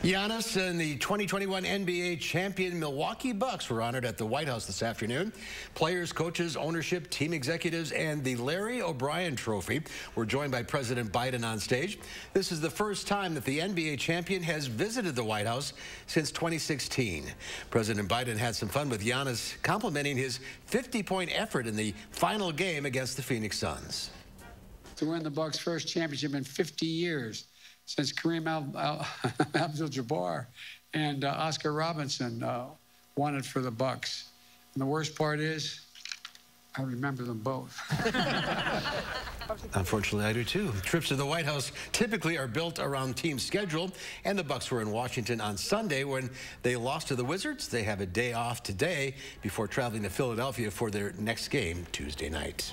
Giannis and the 2021 NBA champion Milwaukee Bucks were honored at the White House this afternoon. Players, coaches, ownership, team executives, and the Larry O'Brien Trophy were joined by President Biden on stage. This is the first time that the NBA champion has visited the White House since 2016. President Biden had some fun with Giannis, complimenting his 50-point effort in the final game against the Phoenix Suns. To win the Bucks' first championship in 50 years. Since Kareem Abdul-Jabbar and Oscar Robinson won it for the Bucks. And the worst part is, I remember them both. Unfortunately, I do too. Trips to the White House typically are built around team schedule, and the Bucks were in Washington on Sunday when they lost to the Wizards. They have a day off today before traveling to Philadelphia for their next game Tuesday night.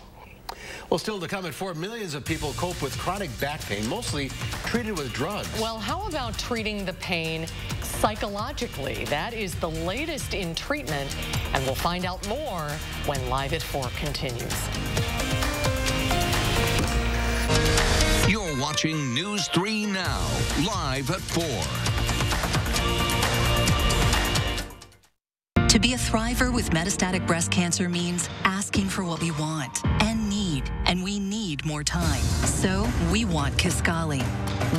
Well, still to come at 4, millions of people cope with chronic back pain, mostly treated with drugs. Well, how about treating the pain psychologically? That is the latest in treatment, and we'll find out more when Live at 4 continues. You're watching News 3 Now, live at 4. To be a thriver with metastatic breast cancer means asking for what we want and we need more time. So we want Kisqali.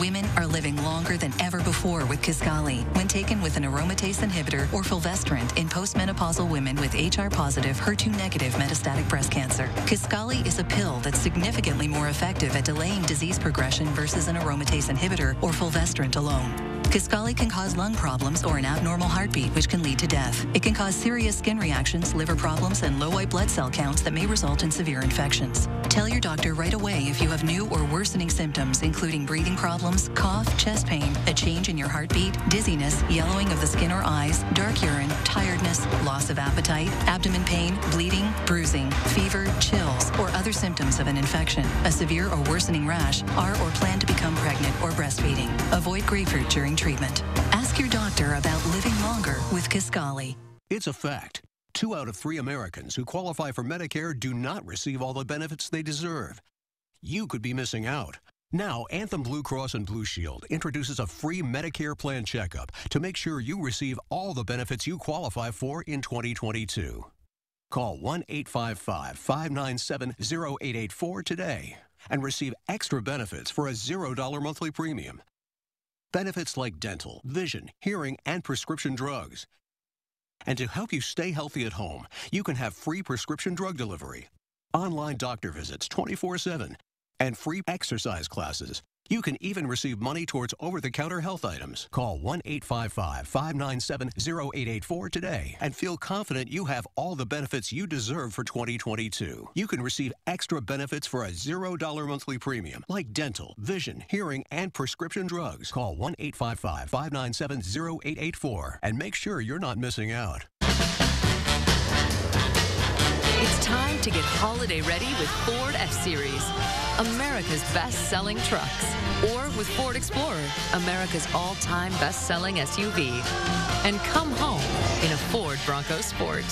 Women are living longer than ever before with Kisqali when taken with an aromatase inhibitor or fulvestrant in postmenopausal women with HR-positive, HER2-negative metastatic breast cancer. Kisqali is a pill that's significantly more effective at delaying disease progression versus an aromatase inhibitor or fulvestrant alone. Kisqali can cause lung problems or an abnormal heartbeat, which can lead to death. It can cause serious skin reactions, liver problems, and low white blood cell counts that may result in severe infections. Tell your doctor right away if you have new or worsening symptoms, including breathing problems, cough, chest pain, a change in your heartbeat, dizziness, yellowing of the skin or eyes, dark urine, tiredness, loss of appetite, abdomen pain, bleeding, bruising, fever, chills, or other symptoms of an infection, a severe or worsening rash, are or plan to become pregnant or breastfeeding. Avoid grapefruit during treatment. Ask your doctor about living longer with Kisqali. It's a fact. 2 out of 3 Americans who qualify for Medicare do not receive all the benefits they deserve. You could be missing out. Now, Anthem Blue Cross and Blue Shield introduces a free Medicare plan checkup to make sure you receive all the benefits you qualify for in 2022. Call 1-855-597-0884 today and receive extra benefits for a $0 monthly premium. Benefits like dental, vision, hearing, and prescription drugs. And to help you stay healthy at home, you can have free prescription drug delivery, online doctor visits 24/7, and free exercise classes. You can even receive money towards over-the-counter health items. Call 1-855-597-0884 today and feel confident you have all the benefits you deserve for 2022. You can receive extra benefits for a $0 monthly premium, like dental, vision, hearing, and prescription drugs. Call 1-855-597-0884 and make sure you're not missing out. It's time to get holiday ready with Ford F-Series, America's best-selling trucks. Or with Ford Explorer, America's all-time best-selling SUV. And come home in a Ford Bronco Sport.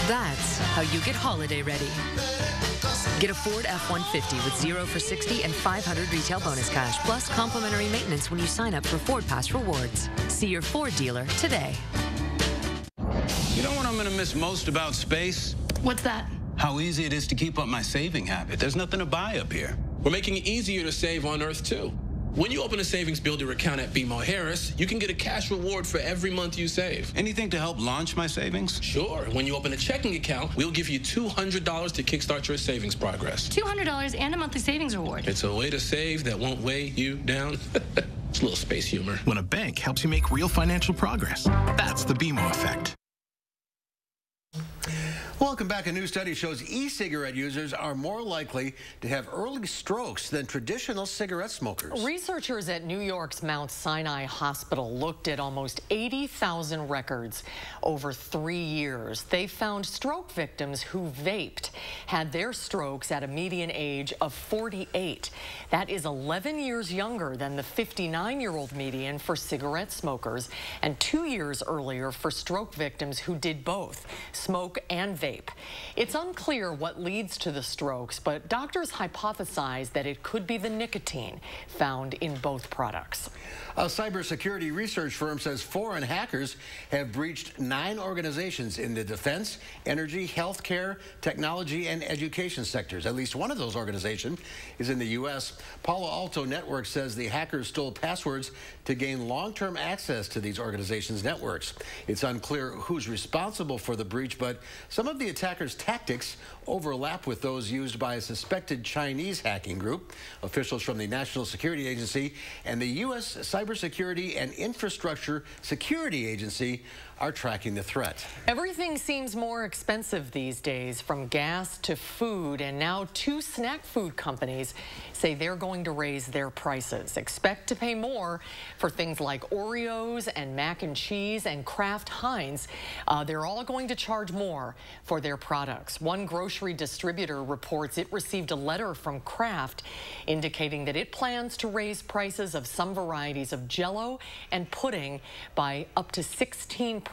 That's how you get holiday ready. Get a Ford F-150 with 0 for 60 and 500 retail bonus cash, plus complimentary maintenance when you sign up for Ford Pass Rewards. See your Ford dealer today. You know what I'm going to miss most about space? What's that? How easy it is to keep up my saving habit. There's nothing to buy up here. We're making it easier to save on Earth, too. When you open a savings builder account at BMO Harris, you can get a cash reward for every month you save. Anything to help launch my savings? Sure. When you open a checking account, we'll give you $200 to kickstart your savings progress. $200 and a monthly savings reward. It's a way to save that won't weigh you down. It's a little space humor. When a bank helps you make real financial progress, that's the BMO effect. Welcome back. A new study shows e-cigarette users are more likely to have early strokes than traditional cigarette smokers. Researchers at New York's Mount Sinai Hospital looked at almost 80,000 records over 3 years. They found stroke victims who vaped had their strokes at a median age of 48. That is 11 years younger than the 59-year-old median for cigarette smokers and 2 years earlier for stroke victims who did both, smoke and vape. vape. It's unclear what leads to the strokes, but doctors hypothesize that it could be the nicotine found in both products. A cybersecurity research firm says foreign hackers have breached 9 organizations in the defense, energy, healthcare, technology, and education sectors. At least one of those organizations is in the U.S. Palo Alto Network says the hackers stole passwords to gain long-term access to these organizations' networks. It's unclear who's responsible for the breach, but some of the attackers' tactics overlap with those used by a suspected Chinese hacking group. Officials from the National Security Agency and the U.S. Cybersecurity and Infrastructure Security Agency are tracking the threat. Everything seems more expensive these days, from gas to food, and now 2 snack food companies say they're going to raise their prices. Expect to pay more for things like Oreos and mac and cheese and Kraft Heinz. They're all going to charge more for their products. One grocery distributor reports it received a letter from Kraft indicating that it plans to raise prices of some varieties of Jell-O and pudding by up to 16%,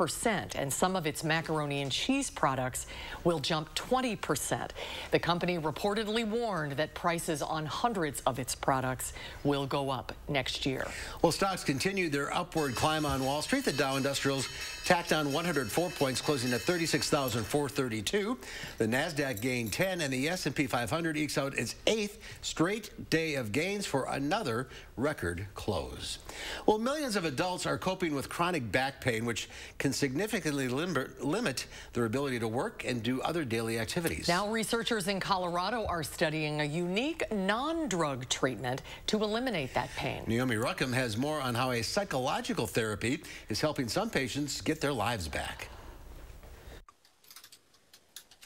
and some of its macaroni and cheese products will jump 20%. The company reportedly warned that prices on hundreds of its products will go up next year. Well, stocks continued their upward climb on Wall Street. The Dow Industrials tacked on 104 points, closing at 36,432. The Nasdaq gained 10, and the S&P 500 ekes out its 8th straight day of gains for another record close. Well, millions of adults are coping with chronic back pain, which can significantly limit their ability to work and do other daily activities. Now, researchers in Colorado are studying a unique non-drug treatment to eliminate that pain. Naomi Ruckham has more on how a psychological therapy is helping some patients get their lives back.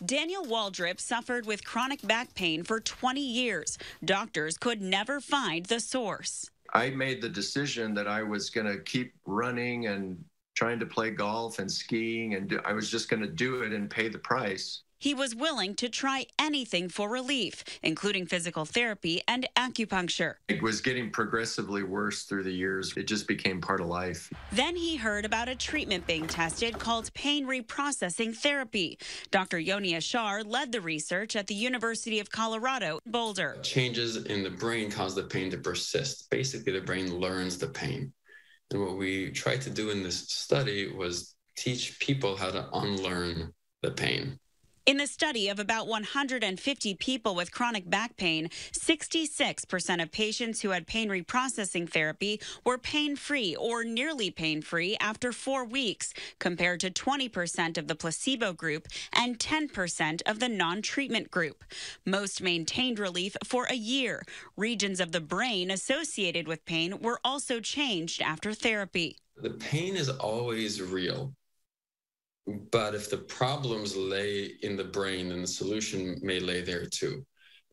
Daniel Waldrip suffered with chronic back pain for 20 years. Doctors could never find the source. I made the decision that I was going to keep running and trying to play golf and skiing, and I was just going to do it and pay the price. He was willing to try anything for relief, including physical therapy and acupuncture. It was getting progressively worse through the years. It just became part of life. Then he heard about a treatment being tested called pain reprocessing therapy. Dr. Yoni Ashar led the research at the University of Colorado, Boulder. Changes in the brain cause the pain to persist. Basically, the brain learns the pain. And what we tried to do in this study was teach people how to unlearn the pain. In the study of about 150 people with chronic back pain, 66% of patients who had pain reprocessing therapy were pain-free or nearly pain-free after 4 weeks, compared to 20% of the placebo group and 10% of the non-treatment group. Most maintained relief for a year. Regions of the brain associated with pain were also changed after therapy. The pain is always real. But if the problems lay in the brain, then the solution may lay there too.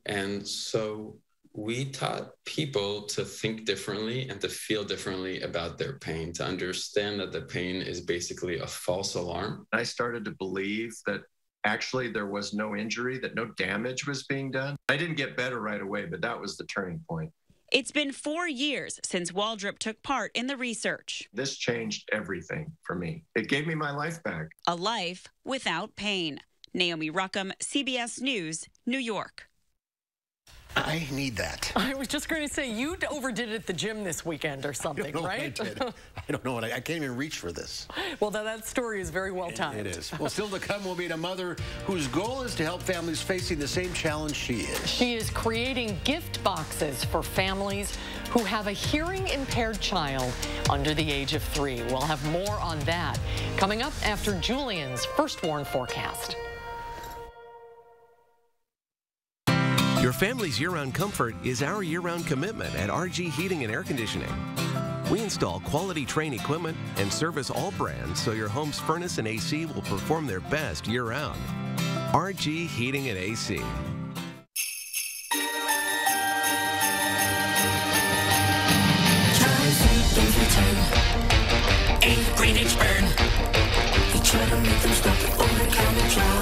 And so we taught people to think differently and to feel differently about their pain, to understand that the pain is basically a false alarm. I started to believe that actually there was no injury, that no damage was being done. I didn't get better right away, but that was the turning point. It's been 4 years since Waldrip took part in the research. This changed everything for me. It gave me my life back. A life without pain. Naomi Ruckham, CBS News, New York. I need that. I was just going to say, you overdid it at the gym this weekend or something, right? I did. I don't know what I can't even reach for this. Well, that story is very well timed. It is. Well, still to come, we'll meet a mother whose goal is to help families facing the same challenge she is. She is creating gift boxes for families who have a hearing-impaired child under the age of 3. We'll have more on that coming up after Julian's First Warn forecast. Your family's year-round comfort is our year-round commitment at RG Heating and Air Conditioning. We install quality Trane equipment and service all brands so your home's furnace and AC will perform their best year-round. RG Heating and AC.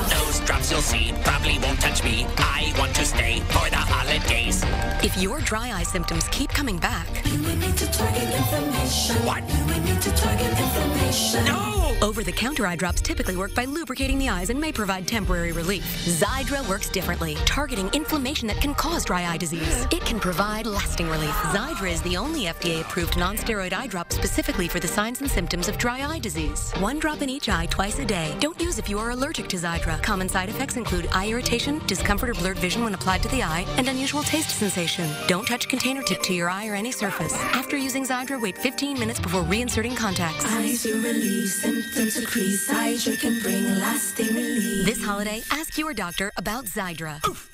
Those drops you'll see probably won't touch me. I want to stay for the holidays. If your dry eye symptoms keep coming back, You may need to target information. inflammation. What? We need to target inflammation. No! Over-the-counter eye drops typically work by lubricating the eyes and may provide temporary relief. Xiidra works differently, targeting inflammation that can cause dry eye disease. It can provide lasting relief. Xiidra is the only FDA-approved non-steroid eye drop specifically for the signs and symptoms of dry eye disease. 1 drop in each eye twice a day. Don't use if you are allergic to Xiidra. Common side effects include eye irritation, discomfort or blurred vision when applied to the eye, and unusual taste sensation. Don't touch container tip to your eye or any surface. After using Xiidra, wait 15 minutes before reinserting contacts. Eyes to release, symptoms decrease. Xiidra can bring lasting relief. This holiday, ask your doctor about Xiidra. Oof.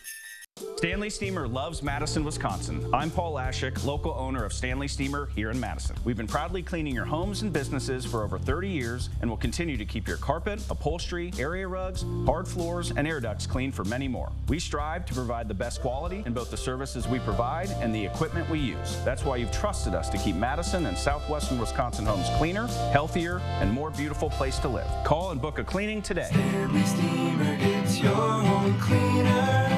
Stanley Steamer loves Madison, Wisconsin. I'm Paul Ashik, local owner of Stanley Steamer here in Madison. We've been proudly cleaning your homes and businesses for over 30 years and will continue to keep your carpet, upholstery, area rugs, hard floors, and air ducts clean for many more. We strive to provide the best quality in both the services we provide and the equipment we use. That's why you've trusted us to keep Madison and southwestern Wisconsin homes cleaner, healthier, and more beautiful place to live. Call and book a cleaning today. Stanley Steamer gets your home cleaner.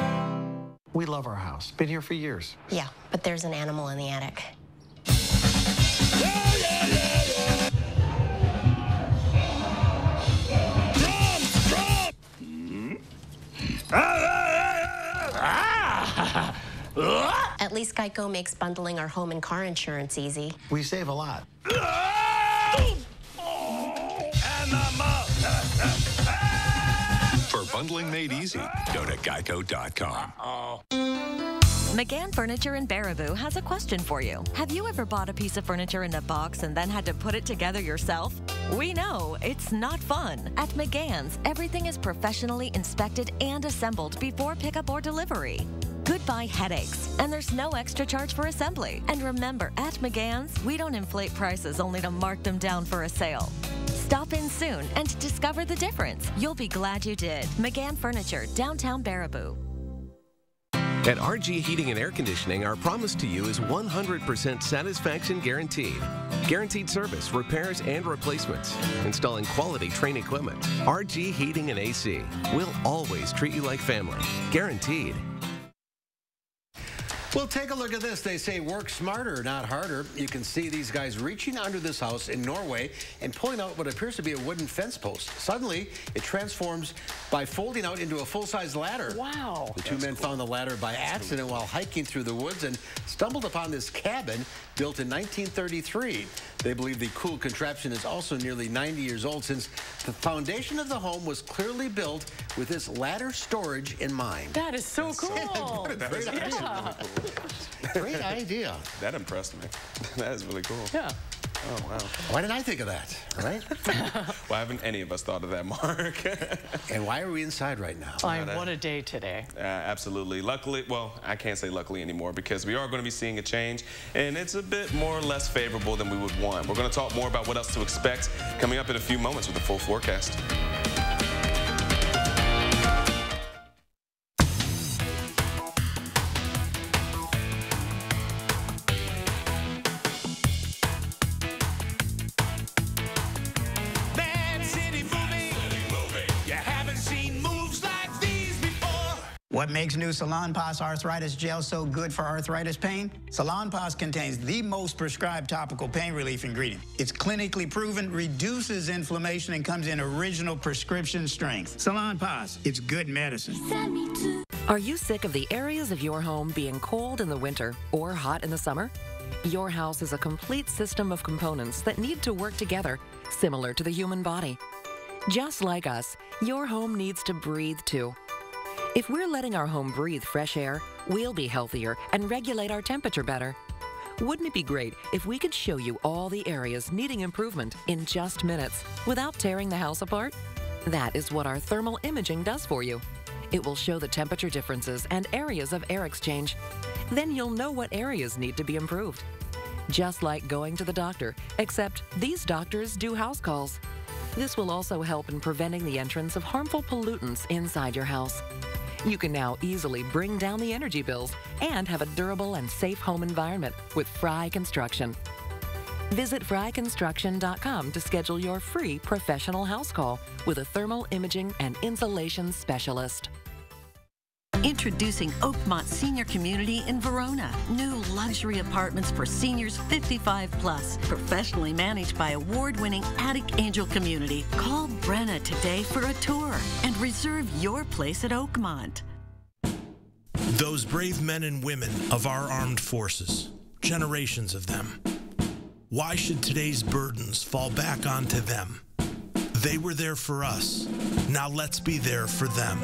We love our house. Been here for years. Yeah, but there's an animal in the attic. At least Geico makes bundling our home and car insurance easy. We save a lot. For bundling made easy, go to geico.com. McGann Furniture in Baraboo has a question for you. Have you ever bought a piece of furniture in a box and then had to put it together yourself? We know it's not fun. At McGann's, everything is professionally inspected and assembled before pickup or delivery. Goodbye headaches, and there's no extra charge for assembly. And remember, at McGann's, we don't inflate prices only to mark them down for a sale. Stop in soon and discover the difference. You'll be glad you did. McGann Furniture, downtown Baraboo. At RG Heating and Air Conditioning, our promise to you is 100% satisfaction guaranteed. Guaranteed service, repairs, and replacements. Installing quality Trane equipment. RG Heating and AC. We'll always treat you like family. Guaranteed. Well, take a look at this. They say work smarter, not harder. You can see these guys reaching under this house in Norway and pulling out what appears to be a wooden fence post. Suddenly, it transforms by folding out into a full-size ladder. Wow. The two men found the ladder by accident while hiking through the woods and stumbled upon this cabin built in 1933. They believe the cool contraption is also nearly 90 years old, since the foundation of the home was clearly built with this ladder storage in mind. That is so cool. Great idea. Great idea. That impressed me. That is really cool. Yeah. Oh, wow. Why didn't I think of that, right? Why haven't any of us thought of that, Mark? And why are we inside right now? What a day today. Absolutely. Luckily, well, I can't say luckily anymore, because we are going to be seeing a change, and it's a bit more or less favorable than we would want. We're going to talk more about what else to expect coming up in a few moments with the full forecast. What makes new Salonpas Arthritis Gel so good for arthritis pain? Salonpas contains the most prescribed topical pain relief ingredient. It's clinically proven, reduces inflammation, and comes in original prescription strength. Salonpas, it's good medicine. Are you sick of the areas of your home being cold in the winter or hot in the summer? Your house is a complete system of components that need to work together, similar to the human body. Just like us, your home needs to breathe too. If we're letting our home breathe fresh air, we'll be healthier and regulate our temperature better. Wouldn't it be great if we could show you all the areas needing improvement in just minutes without tearing the house apart? That is what our thermal imaging does for you. It will show the temperature differences and areas of air exchange. Then you'll know what areas need to be improved. Just like going to the doctor, except these doctors do house calls. This will also help in preventing the entrance of harmful pollutants inside your house. You can now easily bring down the energy bills and have a durable and safe home environment with Fry Construction. Visit fryconstruction.com to schedule your free professional house call with a thermal imaging and insulation specialist. Introducing Oakmont Senior Community in Verona. New luxury apartments for seniors 55 plus. Professionally managed by award-winning Attic Angel Community. Call Brenna today for a tour and reserve your place at Oakmont. Those brave men and women of our armed forces, generations of them. Why should today's burdens fall back onto them? They were there for us. Now let's be there for them.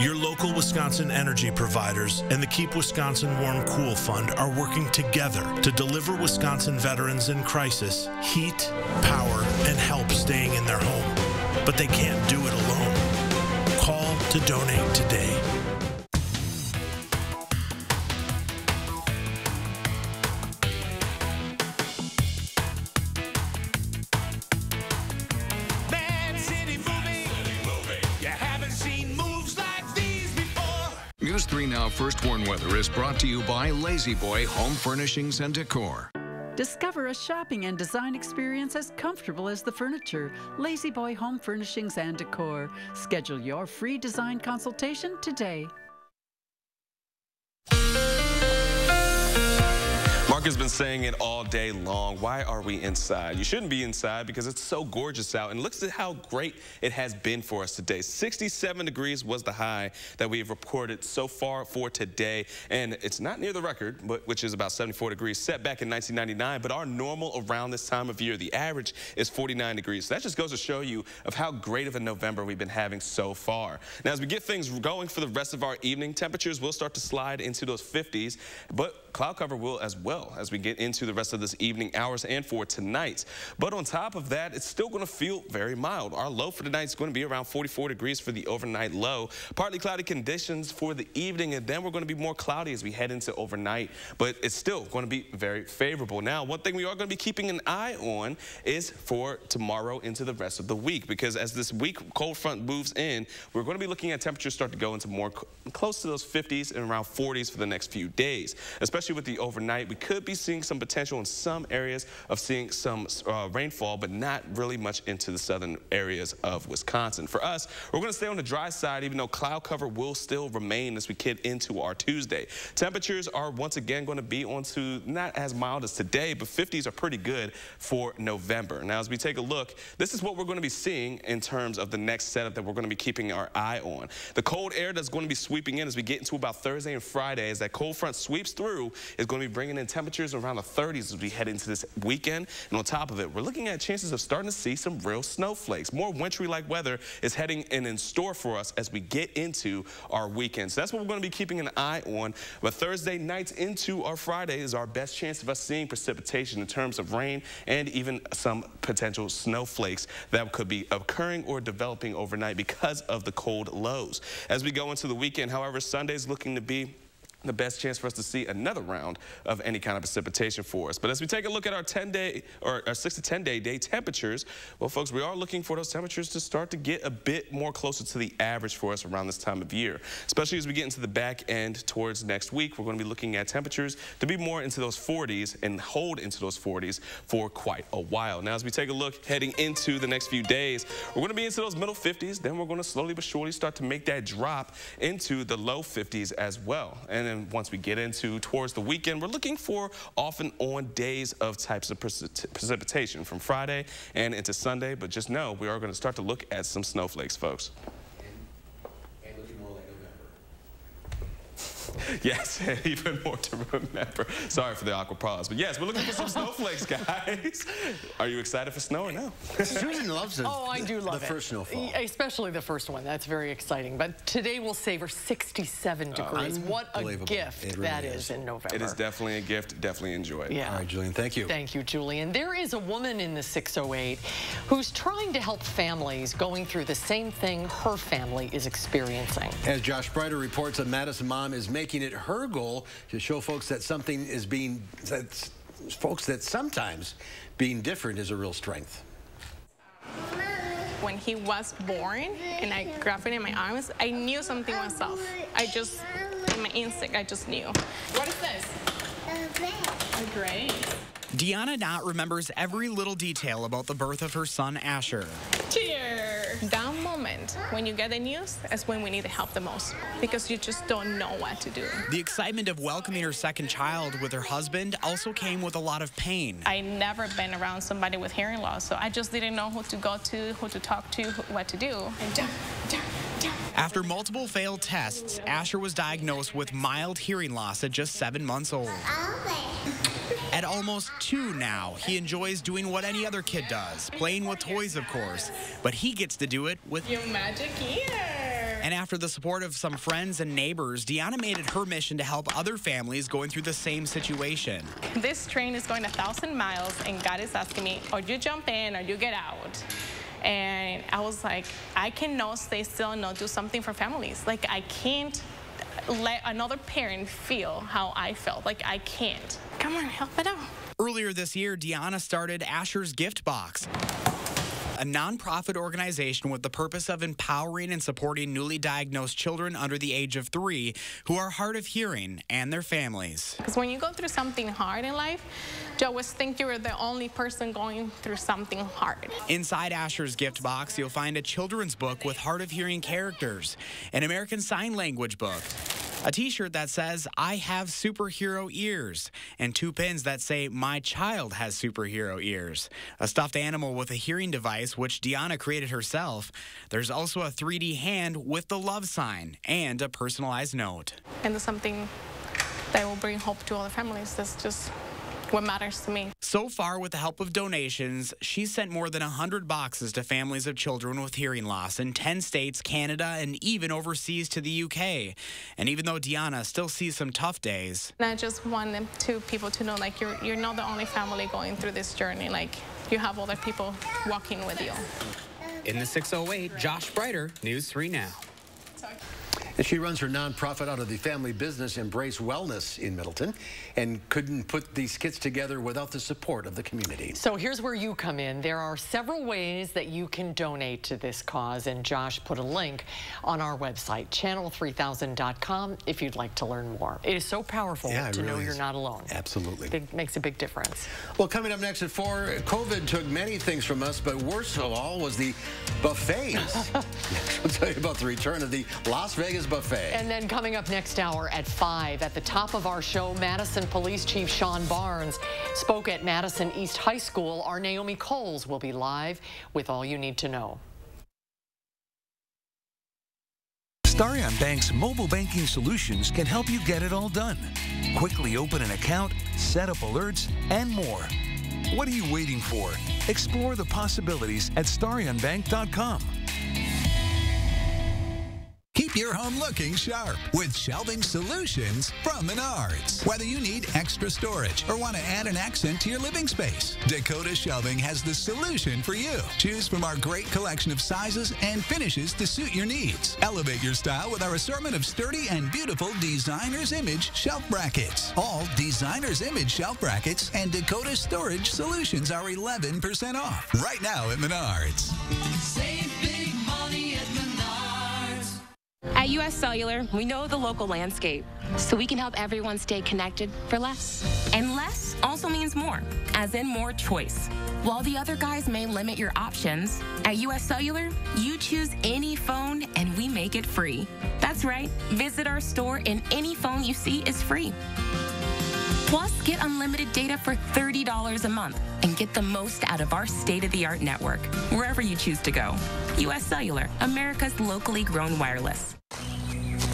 Your local Wisconsin energy providers and the Keep Wisconsin Warm Cool Fund are working together to deliver Wisconsin veterans in crisis heat, power, and help staying in their home. But they can't do it alone. Call to donate today. News 3 Now First Warn Weather is brought to you by Lazy Boy Home Furnishings and Decor. Discover a shopping and design experience as comfortable as the furniture. Lazy Boy Home Furnishings and Decor. Schedule your free design consultation today. Mark has been saying it all day long. Why are we inside? You shouldn't be inside because it's so gorgeous out. And look at how great it has been for us today. 67 degrees was the high that we have reported so far for today. And it's not near the record, which is about 74 degrees, set back in 1999. But our normal around this time of year, the average is 49 degrees. So that just goes to show you of how great of a November we've been having so far. Now, as we get things going for the rest of our evening, temperatures will start to slide into those 50s, but cloud cover will as well as we get into the rest of this evening hours and for tonight. But on top of that, it's still going to feel very mild. Our low for tonight is going to be around 44 degrees for the overnight low. Partly cloudy conditions for the evening, and then we're going to be more cloudy as we head into overnight, but it's still going to be very favorable. Now, one thing we are going to be keeping an eye on is for tomorrow into the rest of the week, because as this week cold front moves in, we're going to be looking at temperatures start to go into more close to those 50s and around 40s for the next few days. Especially with the overnight, we could be seeing some potential in some areas of seeing some rainfall, but not really much into the southern areas of Wisconsin. For us, we're going to stay on the dry side, even though cloud cover will still remain as we get into our Tuesday. Temperatures are once again going to be onto not as mild as today, but 50s are pretty good for November. Now, as we take a look, this is what we're going to be seeing in terms of the next setup that we're going to be keeping our eye on. The cold air that's going to be sweeping in as we get into about Thursday and Friday, as that cold front sweeps through, is going to be bringing in temperatures around the 30s as we head into this weekend. And on top of it, we're looking at chances of starting to see some real snowflakes. More wintry-like weather is heading in store for us as we get into our weekend. So that's what we're going to be keeping an eye on. But Thursday nights into our Friday is our best chance of us seeing precipitation in terms of rain and even some potential snowflakes that could be occurring or developing overnight because of the cold lows. As we go into the weekend, however, Sunday's looking to be the best chance for us to see another round of any kind of precipitation for us. But as we take a look at our 10-day or our 6 to 10-day day temperatures, well, folks, we are looking for those temperatures to start to get a bit more closer to the average for us around this time of year, especially as we get into the back end towards next week. We're going to be looking at temperatures to be more into those 40s and hold into those 40s for quite a while. Now, as we take a look heading into the next few days, we're going to be into those middle 50s. Then we're going to slowly but surely start to make that drop into the low 50s as well. And then once we get into towards the weekend, we're looking for off and on days of types of precipitation from Friday and into Sunday. But just know we are going to start to look at some snowflakes, folks. And looking more like November. Yes, even more to remember. Sorry for the awkward pause, but yes, we're looking for some snowflakes, guys. Are you excited for snow or no? Susan loves it. Oh, I do love the first snowfall. Especially the first one. That's very exciting. But today we'll savor 67 degrees. What a gift really that is in November. It is definitely a gift. Definitely enjoy it. Yeah. All right, Julian, thank you. Thank you, Julian. There is a woman in the 608 who's trying to help families going through the same thing her family is experiencing. As Josh Brighter reports, a Madison mom is making it her goal to show folks that that sometimes being different is a real strength. When he was born and I grabbed it in my arms, I knew something was off. In my instinct, I just knew. What is this? A grape. Deanna Knott remembers every little detail about the birth of her son, Asher. Cheers! That moment when you get the news is when we need the help the most, because you just don't know what to do. The excitement of welcoming her second child with her husband also came with a lot of pain. I never been around somebody with hearing loss, so I just didn't know who to go to, who to talk to, what to do. After multiple failed tests, Asher was diagnosed with mild hearing loss at just 7 months old. At almost 2 now, he enjoys doing what any other kid does, playing with toys, of course, but he gets to do it with your magic ear. And after the support of some friends and neighbors, Deanna made it her mission to help other families going through the same situation. This train is going 1,000 miles, and God is asking me, or you jump in or you get out. And I was like, I cannot stay still and not do something for families. Like, I can't let another parent feel how I felt. Like, I can't. Come on, help it out. Earlier this year, Deanna started Asher's Gift Box, a nonprofit organization with the purpose of empowering and supporting newly diagnosed children under the age of 3 who are hard of hearing and their families. Because when you go through something hard in life, you always think you're the only person going through something hard. Inside Asher's Gift Box, you'll find a children's book with hard of hearing characters, an American Sign Language book, a t-shirt that says, I have superhero ears, and 2 pins that say, my child has superhero ears, a stuffed animal with a hearing device, which Deanna created herself. There's also a 3D hand with the love sign and a personalized note. And it's something that will bring hope to all the families. That's just what matters to me. So far, with the help of donations, she's sent more than 100 boxes to families of children with hearing loss in 10 states, Canada, and even overseas to the UK. And even though Deanna still sees some tough days, and I just want people to know, like, you're not the only family going through this journey. Like, you have other people walking with you. In the 608, Josh Breiter, News 3 Now. And she runs her nonprofit out of the family business Embrace Wellness in Middleton, and couldn't put these kits together without the support of the community. So here's where you come in. There are several ways that you can donate to this cause, and Josh put a link on our website, channel3000.com, if you'd like to learn more. It is so powerful to know you're not alone. Absolutely. It makes a big difference. Well, coming up next at 4, COVID took many things from us, but worst of all was the buffets. We'll tell you about the return of the Las Vegas buffet. And then coming up next hour at 5, at the top of our show, Madison Police Chief Sean Barnes spoke at Madison East High School. Our Naomi Coles will be live with all you need to know. Starion Bank's mobile banking solutions can help you get it all done. Quickly open an account, set up alerts, and more. What are you waiting for? Explore the possibilities at StarionBank.com. Keep your home looking sharp with shelving solutions from Menards. Whether you need extra storage or want to add an accent to your living space, Dakota Shelving has the solution for you. Choose from our great collection of sizes and finishes to suit your needs. Elevate your style with our assortment of sturdy and beautiful Designer's Image shelf brackets. All Designer's Image shelf brackets and Dakota storage solutions are 11% off right now at Menards. Save big money at Menards. At U.S. Cellular, we know the local landscape, so we can help everyone stay connected for less. And less also means more, as in more choice. While the other guys may limit your options, at U.S. Cellular, you choose any phone and we make it free. That's right. Visit our store and any phone you see is free. Plus, get unlimited data for $30 a month and get the most out of our state-of-the-art network, wherever you choose to go. U.S. Cellular, America's locally grown wireless.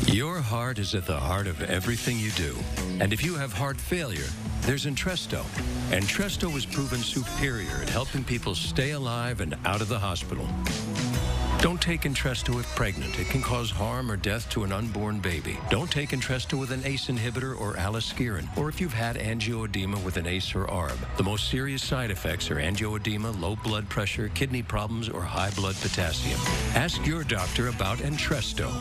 Your heart is at the heart of everything you do. And if you have heart failure, there's Entresto. Entresto is proven superior at helping people stay alive and out of the hospital. Don't take Entresto if pregnant. It can cause harm or death to an unborn baby. Don't take Entresto with an ACE inhibitor or aliskiren, or if you've had angioedema with an ACE or ARB. The most serious side effects are angioedema, low blood pressure, kidney problems, or high blood potassium. Ask your doctor about Entresto.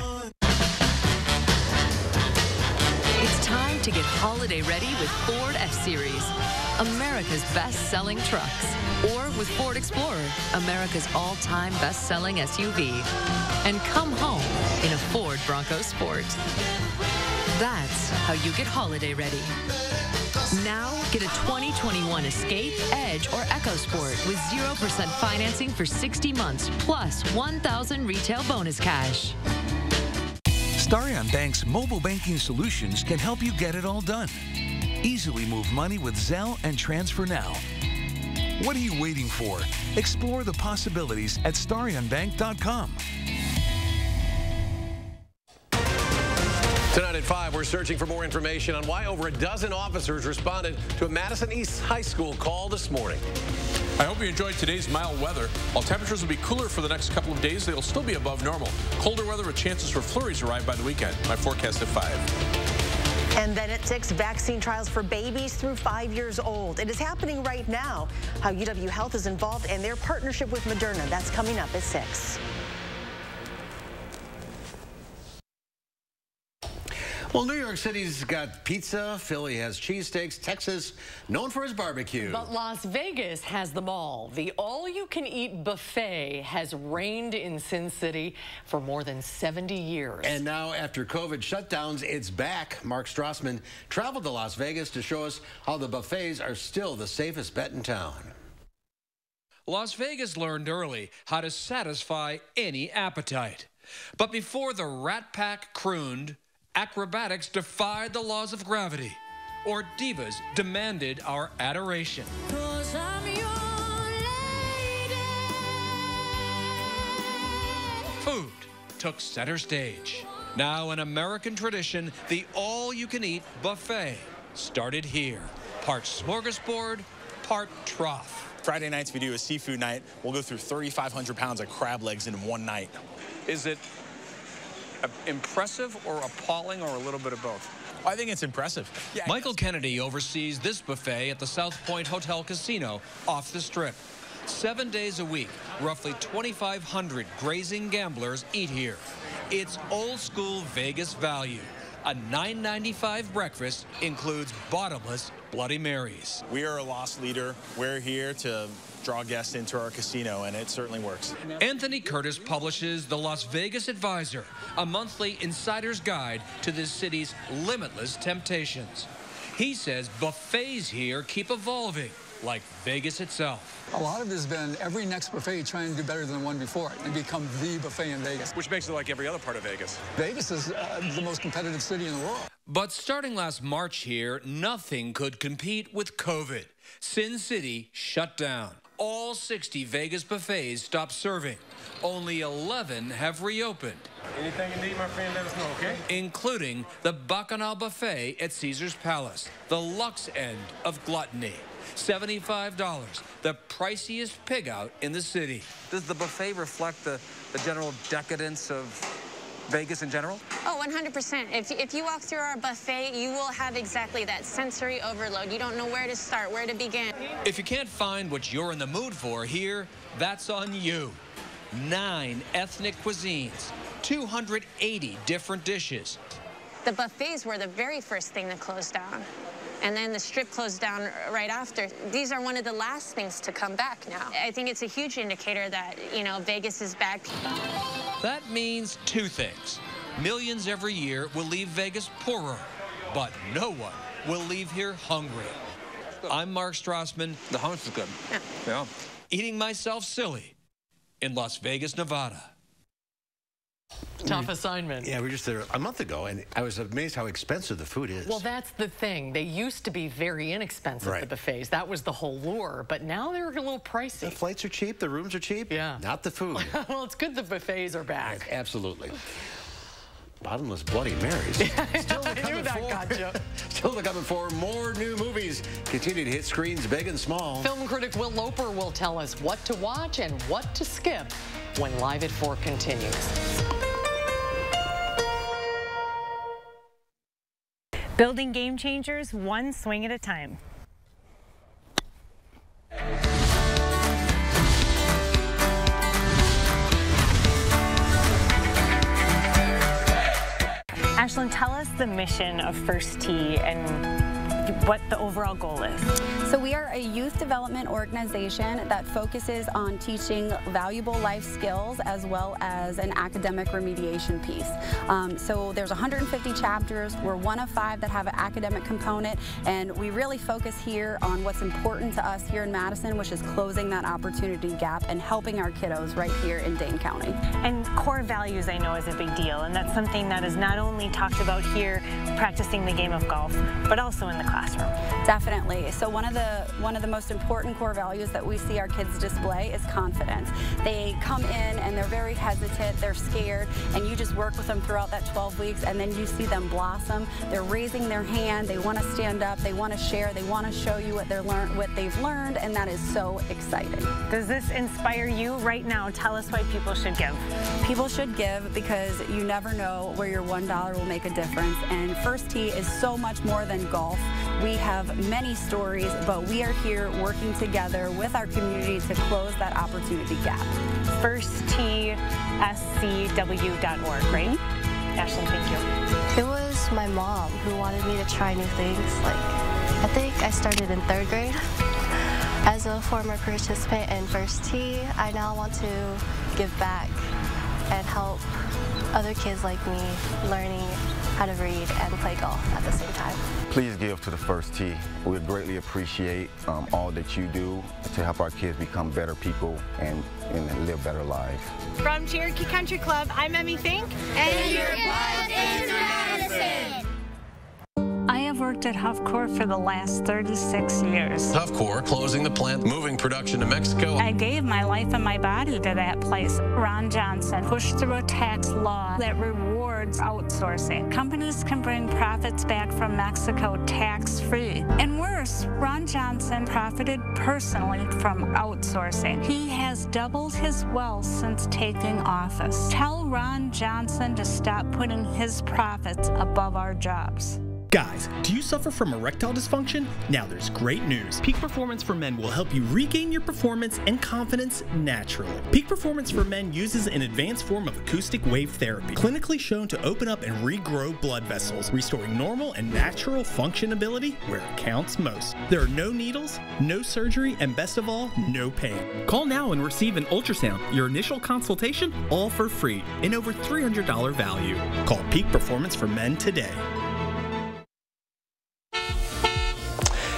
It's time to get holiday ready with Ford F-Series, America's best-selling trucks. Or with Ford Explorer, America's all-time best-selling SUV. And come home in a Ford Bronco Sport. That's how you get holiday ready. Now, get a 2021 Escape, Edge, or EcoSport with 0% financing for 60 months, plus 1,000 retail bonus cash. Starion Bank's mobile banking solutions can help you get it all done. Easily move money with Zelle and Transfer Now. What are you waiting for? Explore the possibilities at starionbank.com. Tonight at 5, we're searching for more information on why over a dozen officers responded to a Madison East High School call this morning. I hope you enjoyed today's mild weather. While temperatures will be cooler for the next couple of days, they will still be above normal. Colder weather with chances for flurries arrive by the weekend. My forecast at 5. And then at 6, vaccine trials for babies through 5 years old. It is happening right now. How UW Health is involved and their partnership with Moderna. That's coming up at 6. Well, New York City's got pizza, Philly has cheesesteaks, Texas known for his barbecue. But Las Vegas has them all. The all-you-can-eat buffet has reigned in Sin City for more than 70 years. And now, after COVID shutdowns, it's back. Mark Strassman traveled to Las Vegas to show us how the buffets are still the safest bet in town. Las Vegas learned early how to satisfy any appetite. But before the Rat Pack crooned, acrobatics defied the laws of gravity, or divas demanded our adoration. Food took center stage. Now an American tradition, the all-you-can-eat buffet started here. Part smorgasbord, part trough. Friday nights we do a seafood night. We'll go through 3,500 pounds of crab legs in one night. Is it impressive or appalling or a little bit of both? I think it's impressive. Yeah. Michael Kennedy oversees this buffet at the South Point Hotel Casino off the Strip. 7 days a week, roughly 2,500 grazing gamblers eat here. It's old school Vegas value. A $9.95 breakfast includes bottomless Bloody Marys. We are a loss leader. We're here to draw guests into our casino, and it certainly works. Anthony Curtis publishes the Las Vegas Advisor, a monthly insider's guide to this city's limitless temptations. He says buffets here keep evolving, like Vegas itself. A lot of it has been every next buffet trying to do better than the one before it and become the buffet in Vegas. Which makes it like every other part of Vegas. Vegas is the most competitive city in the world. But starting last March here, nothing could compete with COVID. Sin City shut down. All 60 Vegas buffets stopped serving. Only 11 have reopened. Anything you need, my friend, let us know, okay? Including the Bacchanal Buffet at Caesar's Palace, the luxe end of gluttony. $75, the priciest pig out in the city. Does the buffet reflect the general decadence of Vegas in general? Oh, 100%. If you walk through our buffet, you will have exactly that sensory overload. You don't know where to start, where to begin. If you can't find what you're in the mood for here, that's on you. 9 ethnic cuisines, 280 different dishes. The buffets were the very first thing that closed down. And then the Strip closed down right after. These are one of the last things to come back now. I think it's a huge indicator that, you know, Vegas is back. That means 2 things. Millions every year will leave Vegas poorer, but no one will leave here hungry. I'm Mark Strassman. The hummus is good. Yeah. Eating myself silly in Las Vegas, Nevada. Tough assignment. Yeah, we were just there a month ago, and I was amazed how expensive the food is. Well, that's the thing. They used to be very inexpensive, the buffets. That was the whole lure, but now they're a little pricey. The flights are cheap, the rooms are cheap. Yeah. Not the food. Well, it's good the buffets are back. Yes, absolutely. Bottomless Bloody Marys. Still I knew that got you. Still coming for more new movies. Continue to hit screens big and small. Film critic Will Loper will tell us what to watch and what to skip when Live at 4 continues. Building game changers one swing at a time. Ashlyn, tell us the mission of First Tee and what the overall goal is. So we are a youth development organization that focuses on teaching valuable life skills as well as an academic remediation piece. So there's 150 chapters. We're one of 5 that have an academic component, and we really focus here on what's important to us here in Madison, which is closing that opportunity gap and helping our kiddos right here in Dane County. And core values, I know, is a big deal, and that's something that is not only talked about here practicing the game of golf, but also in the classroom. Definitely. So one of the most important core values that we see our kids display is confidence. They come in and they're very hesitant, they're scared, and you just work with them throughout that 12 weeks, and then you see them blossom. They're raising their hand, they want to stand up, they want to share, they want to show you what they've learned, and that is so exciting. Does this inspire you right now? Tell us why people should give. People should give because you never know where your $1 will make a difference, and First Tee is so much more than golf. We have many stories, but we are here working together with our community to close that opportunity gap. FirstTeeSCW.org, right? Ashlyn, thank you. It was my mom who wanted me to try new things. I think I started in 3rd grade. As a former participant in First Tee, I now want to give back and help other kids like me learning how to read and play golf at the same time. Please give to the First Tee. We greatly appreciate all that you do to help our kids become better people and live better lives. From Cherokee Country Club, I'm Emmy Fink. And your blood is Madison. I have worked at Huffcore for the last 36 years. Huffcore closing the plant, moving production to Mexico. I gave my life and my body to that place. Ron Johnson pushed through a tax law that rewards outsourcing. Companies can bring profits back from Mexico tax-free. And worse, Ron Johnson profited personally from outsourcing. He has doubled his wealth since taking office. Tell Ron Johnson to stop putting his profits above our jobs. Guys, do you suffer from erectile dysfunction? Now there's great news. Peak Performance for Men will help you regain your performance and confidence naturally. Peak Performance for Men uses an advanced form of acoustic wave therapy, clinically shown to open up and regrow blood vessels, restoring normal and natural functionability where it counts most. There are no needles, no surgery, and best of all, no pain. Call now and receive an ultrasound, your initial consultation, all for free, and over $300 value. Call Peak Performance for Men today.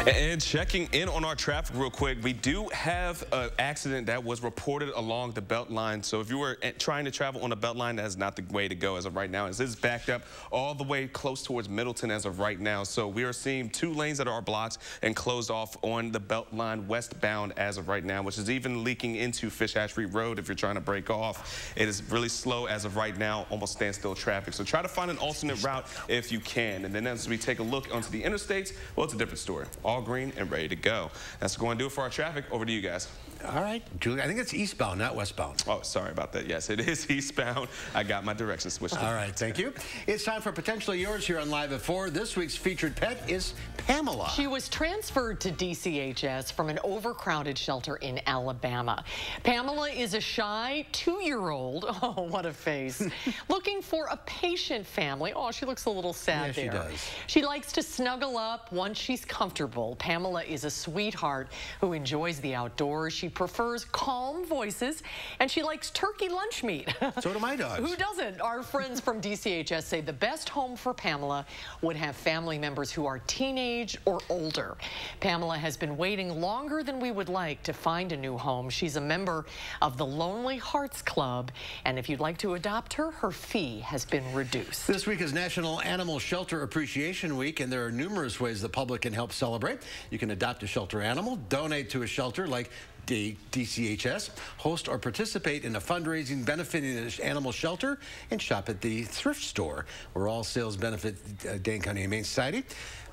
And checking in on our traffic real quick, we do have an accident that was reported along the belt line. So if you were trying to travel on the belt line, that is not the way to go as of right now. It is backed up all the way close towards Middleton as of right now. So we are seeing 2 lanes that are blocked and closed off on the belt line westbound as of right now, which is even leaking into Fish Hatchery Road if you're trying to break off. It is really slow as of right now, almost standstill traffic. So try to find an alternate route if you can. And then as we take a look onto the interstates, well, it's a different story. All green and ready to go. That's going to do it for our traffic. Over to you guys. All right, Julie, I think it's eastbound, not westbound. Oh, sorry about that. Yes, it is eastbound. I got my directions switched. All right, thank you. It's time for Potentially Yours here on Live at 4. This week's featured pet is Pamela. She was transferred to DCHS from an overcrowded shelter in Alabama. Pamela is a shy 2-year-old. Oh, what a face. Looking for a patient family. Oh, she looks a little sad there. She does. She likes to snuggle up once she's comfortable. Pamela is a sweetheart who enjoys the outdoors. She prefers calm voices, and she likes turkey lunch meat. So do my dogs. Who doesn't? Our friends from DCHS say the best home for Pamela would have family members who are teenage or older. Pamela has been waiting longer than we would like to find a new home. She's a member of the Lonely Hearts Club, and if you'd like to adopt her, her fee has been reduced. This week is National Animal Shelter Appreciation Week, and there are numerous ways the public can help celebrate. You can adopt a shelter animal, donate to a shelter like DCHS, host or participate in a fundraising benefiting an animal shelter, and shop at the thrift store, where all sales benefit Dane County Humane Society.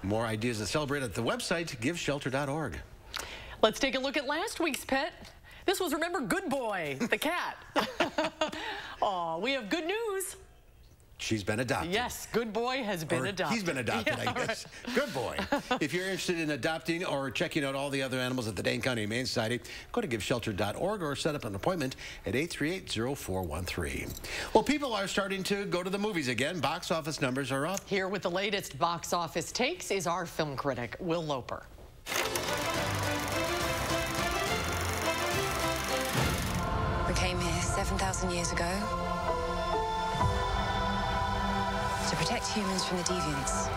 More ideas to celebrate at the website, giveshelter.org. Let's take a look at last week's pet. This was, remember, Good Boy, the cat. Oh, we have good news. She's been adopted. Yes, good boy has been adopted. He's been adopted, Yeah, I guess. Right. Good boy. If you're interested in adopting or checking out all the other animals at the Dane County Humane Society, go to giveshelter.org or set up an appointment at 838-0413. Well, people are starting to go to the movies again. Box office numbers are up. Here with the latest box office takes is our film critic, Will Loper. We came here 7,000 years ago to protect humans from the deviants.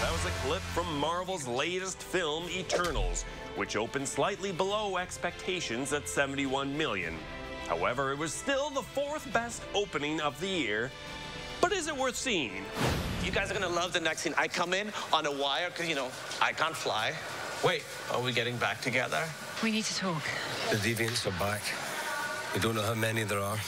That was a clip from Marvel's latest film, Eternals, which opened slightly below expectations at $71 million. However, it was still the 4th best opening of the year. But is it worth seeing? You guys are gonna love the next scene. I come in on a wire, because, you know, I can't fly. Wait, are we getting back together? We need to talk. The deviants are back. We don't know how many there are.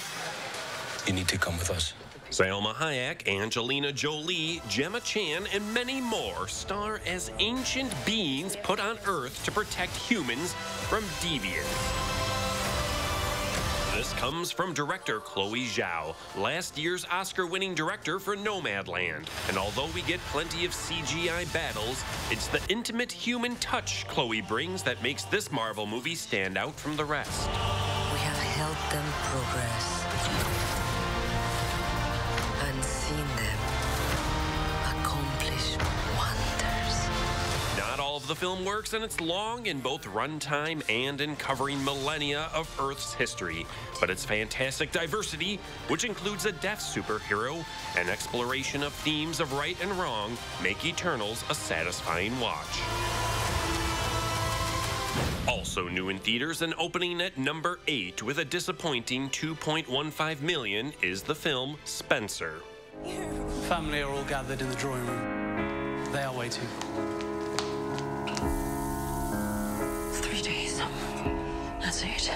You need to come with us. Salma Hayek, Angelina Jolie, Gemma Chan, and many more star as ancient beings put on Earth to protect humans from deviants. This comes from director Chloe Zhao, last year's Oscar-winning director for Nomadland. And although we get plenty of CGI battles, it's the intimate human touch Chloe brings that makes this Marvel movie stand out from the rest. We have helped them progress and seen them accomplish wonders. Not all of the film works, and it's long in both runtime and in covering millennia of Earth's history. But its fantastic diversity, which includes a deaf superhero and exploration of themes of right and wrong, make Eternals a satisfying watch. Also new in theaters and opening at number 8 with a disappointing $2.15 million is the film Spencer. Family are all gathered in the drawing room. They are waiting. 3 days. That's it.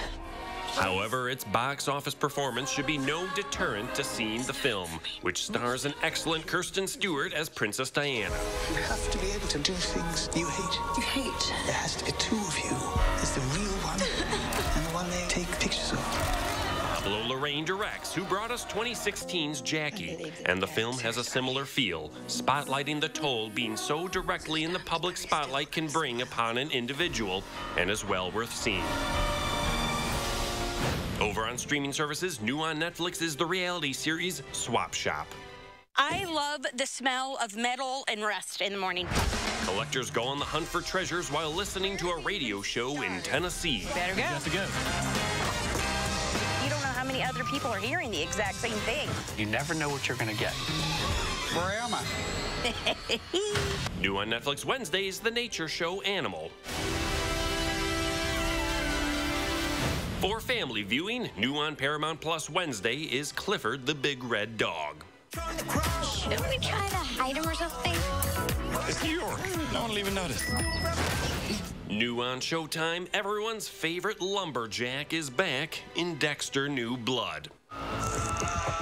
However, its box office performance should be no deterrent to seeing the film, which stars an excellent Kirsten Stewart as Princess Diana. You have to be able to do things you hate. You hate? There has to be 2 of you. There's the real one and the one they take pictures of. Pablo Larraín directs, who brought us 2016's Jackie, and the film has a similar feel, spotlighting the toll being so directly in the public spotlight can bring upon an individual, and is well worth seeing. Over on streaming services, new on Netflix is the reality series Swap Shop. I love the smell of metal and rust in the morning. Collectors go on the hunt for treasures while listening to a radio show in Tennessee. Better go. You don't know how many other people are hearing the exact same thing. You never know what you're gonna get. Where am I? New on Netflix Wednesday is the nature show Animal. For family viewing, new on Paramount Plus Wednesday is Clifford the Big Red Dog. Should we try to hide him or something? It's New York. No one will even notice. New on Showtime, everyone's favorite lumberjack is back in Dexter New Blood.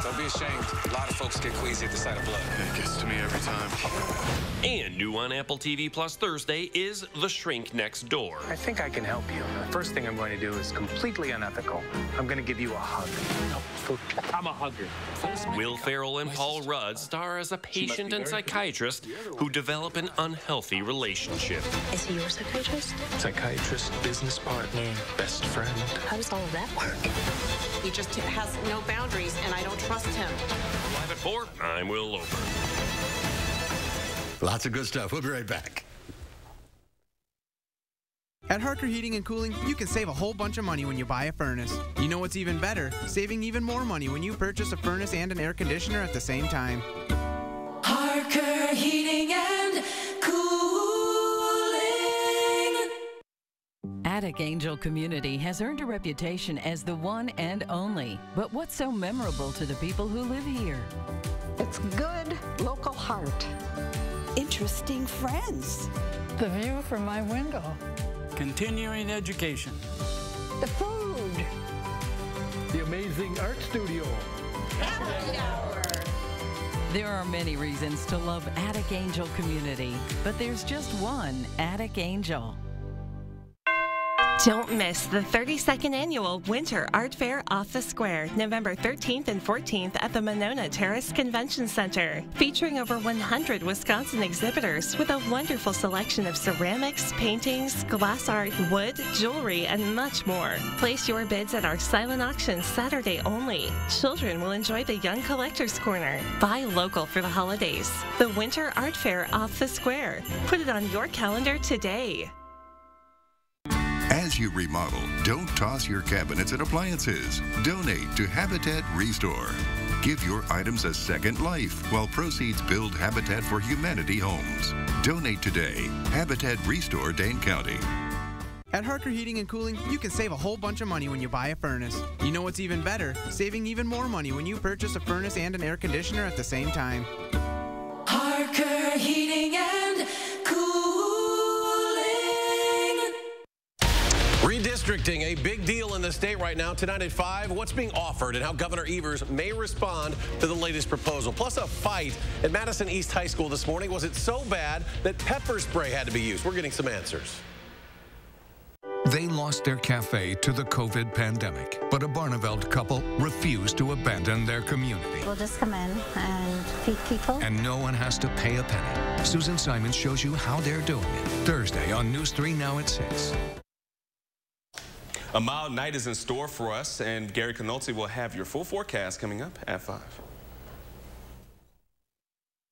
Don't be ashamed. A lot of folks get queasy at the sight of blood. It gets to me every time. And new on Apple TV Plus Thursday is The Shrink Next Door. I think I can help you. The first thing I'm going to do is completely unethical. I'm going to give you a hug. I'm a hugger. Will Ferrell and Paul Rudd star as a patient and psychiatrist who develop an unhealthy relationship. Is he your psychiatrist? Psychiatrist, business partner, best friend. How does all of that work? He just has no boundaries, and I don't trust him. Live at 4, I'm Will Loper. Lots of good stuff. We'll be right back. At Harker Heating and Cooling, you can save a whole bunch of money when you buy a furnace. You know what's even better? Saving even more money when you purchase a furnace and an air conditioner at the same time. Harker Heating and Cooling. Attic Angel Community has earned a reputation as the one and only. But what's so memorable to the people who live here? It's good local heart. Interesting friends. The view from my window. Continuing education. The food. The amazing art studio. Happy hour. There are many reasons to love Attic Angel Community, but there's just one Attic Angel. Don't miss the 32nd Annual Winter Art Fair off the Square, November 13th and 14th at the Monona Terrace Convention Center, featuring over 100 Wisconsin exhibitors with a wonderful selection of ceramics, paintings, glass art, wood, jewelry, and much more. Place your bids at our silent auction Saturday only. Children will enjoy the Young Collectors Corner. Buy local for the holidays. The Winter Art Fair off the Square. Put it on your calendar today. As you remodel, don't toss your cabinets and appliances. Donate to Habitat Restore. Give your items a second life while proceeds build Habitat for Humanity homes. Donate today. Habitat Restore, Dane County. At Harker Heating and Cooling, you can save a whole bunch of money when you buy a furnace. You know what's even better? Saving even more money when you purchase a furnace and an air conditioner at the same time. Harker Heating and Cooling. Redistricting, a big deal in the state right now. Tonight at 5, what's being offered and how Governor Evers may respond to the latest proposal. Plus a fight at Madison East High School this morning. Was it so bad that pepper spray had to be used? We're getting some answers. They lost their cafe to the COVID pandemic, but a Barneveld couple refused to abandon their community. We'll just come in and feed people. And no one has to pay a penny. Susan Simons shows you how they're doing it. Thursday on News 3 now at 6. A mild night is in store for us, and Gary Canolti will have your full forecast coming up at 5.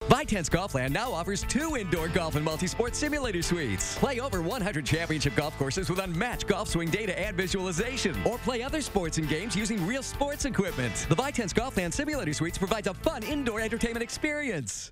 Vitens Golfland now offers 2 indoor golf and multi-sport simulator suites. Play over 100 championship golf courses with unmatched golf swing data and visualization. Or play other sports and games using real sports equipment. The Vitens Golfland simulator suites provides a fun indoor entertainment experience.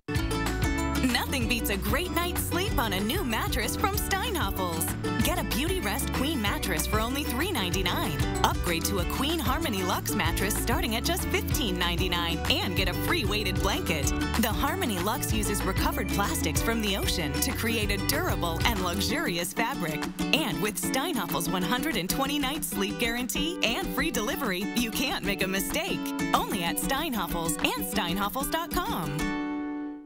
Nothing beats a great night's sleep on a new mattress from Steinhoffels. Get a Beauty Rest Queen mattress for only $3.99. Upgrade to a Queen Harmony Luxe mattress starting at just $15.99 and get a free weighted blanket. The Harmony Luxe uses recovered plastics from the ocean to create a durable and luxurious fabric. And with Steinhoffels' 120-night sleep guarantee and free delivery, you can't make a mistake. Only at Steinhoffels and Steinhoffels.com.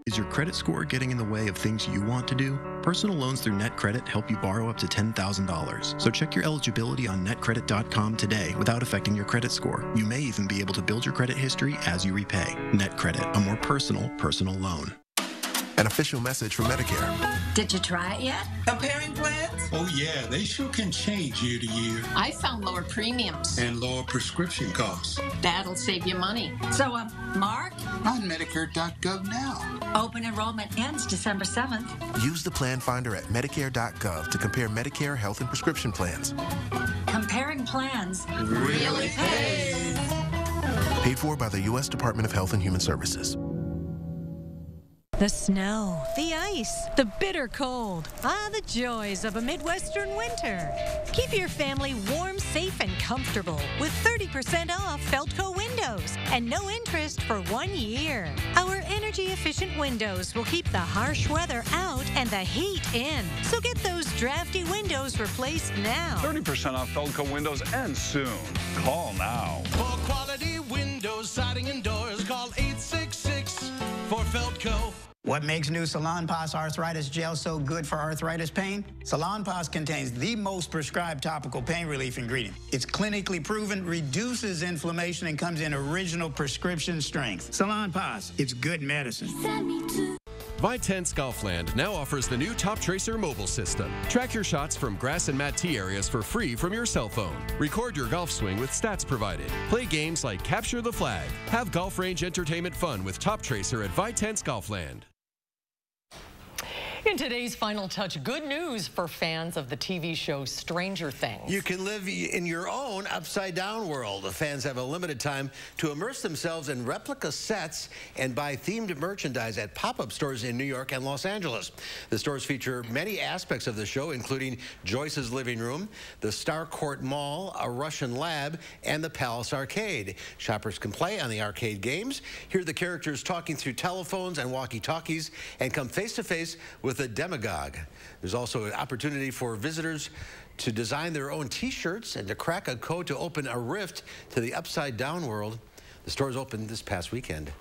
Is your credit score getting in the way of things you want to do? Personal loans through NetCredit help you borrow up to $10,000. So check your eligibility on netcredit.com today without affecting your credit score. You may even be able to build your credit history as you repay. NetCredit, a more personal loan. An official message from Medicare. Did you try it yet? Comparing plans? Oh yeah, they sure can change year to year. I found lower premiums. And lower prescription costs. That'll save you money. So, Mark? On Medicare.gov now. Open enrollment ends December 7th. Use the plan finder at Medicare.gov to compare Medicare health and prescription plans. Comparing plans really pays. Paid for by the U.S. Department of Health and Human Services. The snow, the ice, the bitter cold. The joys of a Midwestern winter. Keep your family warm, safe, and comfortable with 30% off Feltco windows and no interest for 1 year. Our energy-efficient windows will keep the harsh weather out and the heat in. So get those drafty windows replaced now. 30% off Feltco windows ends soon. Call now. For quality windows, siding, and doors, call 866 for Feltco. What makes new Salonpas Arthritis Gel so good for arthritis pain? Salonpas contains the most prescribed topical pain relief ingredient. It's clinically proven, reduces inflammation, and comes in original prescription strength. Salonpas, it's good medicine. Vitens Golfland now offers the new Top Tracer mobile system. Track your shots from grass and mat tee areas for free from your cell phone. Record your golf swing with stats provided. Play games like Capture the Flag. Have golf range entertainment fun with Top Tracer at Vitens Golfland. In today's Final Touch, good news for fans of the TV show Stranger Things. You can live in your own upside-down world. The fans have a limited time to immerse themselves in replica sets and buy themed merchandise at pop-up stores in New York and Los Angeles. The stores feature many aspects of the show, including Joyce's living room, the Starcourt Mall, a Russian lab, and the Palace Arcade. Shoppers can play on the arcade games, hear the characters talking through telephones and walkie-talkies, and come face-to-face with a demagogue. There's also an opportunity for visitors to design their own t-shirts and to crack a code to open a rift to the upside down world. The stores opened this past weekend.